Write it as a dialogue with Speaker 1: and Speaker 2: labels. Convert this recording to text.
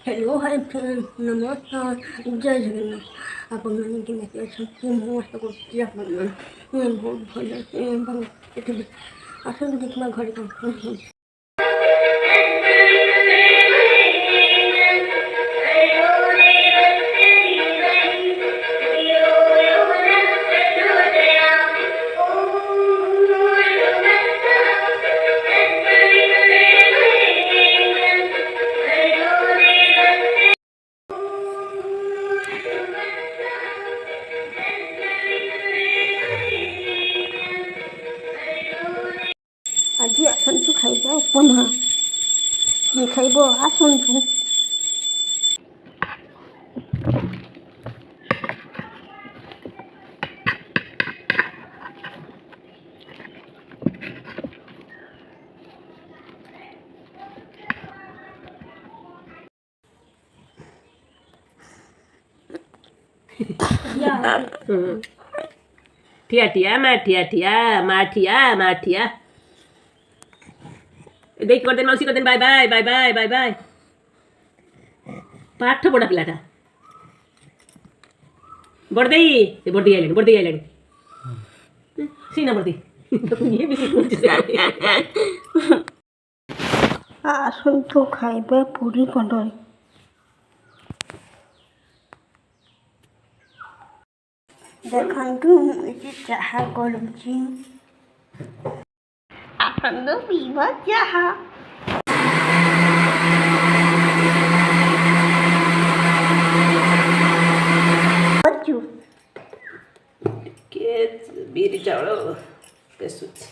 Speaker 1: Hello hi friends, नमस्कार, जय जगन्नाथ। ଆପଣମାନେ କେମିତି ଅଛନ୍ତି? ମୁଁ ଆଶା କରୁଛି ଆପଣମାନେ ବହୁତ ଭଲ ଏବଂ ଏଠି ଆସନ୍ତୁ ଦେଖିବା ଘରେ କ'ଣ ହେଉଛି। ଆଜି ଆସନ୍ତୁ ଖାଇବା ଉପମା। କିଏ ଖାଇବ ଆସନ୍ତୁ।
Speaker 2: ठिया ठिया माठिया देख कर देन मौसी कर देन bye bye bye bye bye bye पाठ पढ़ा पिलाटा बड़देई आइलानी सीना बड़देई ये भी
Speaker 1: ଆସନ୍ତୁ ଖାଇବା ପୁରୀ କଣ୍ଡରୀ। ଦେଖନ୍ତୁ ମୁଁ ଏଠି ଚାହା କରୁଛି। ଆସନ୍ତୁ ପିଇବା ଚାହା।
Speaker 2: के बिरी चाउल पेसुଛି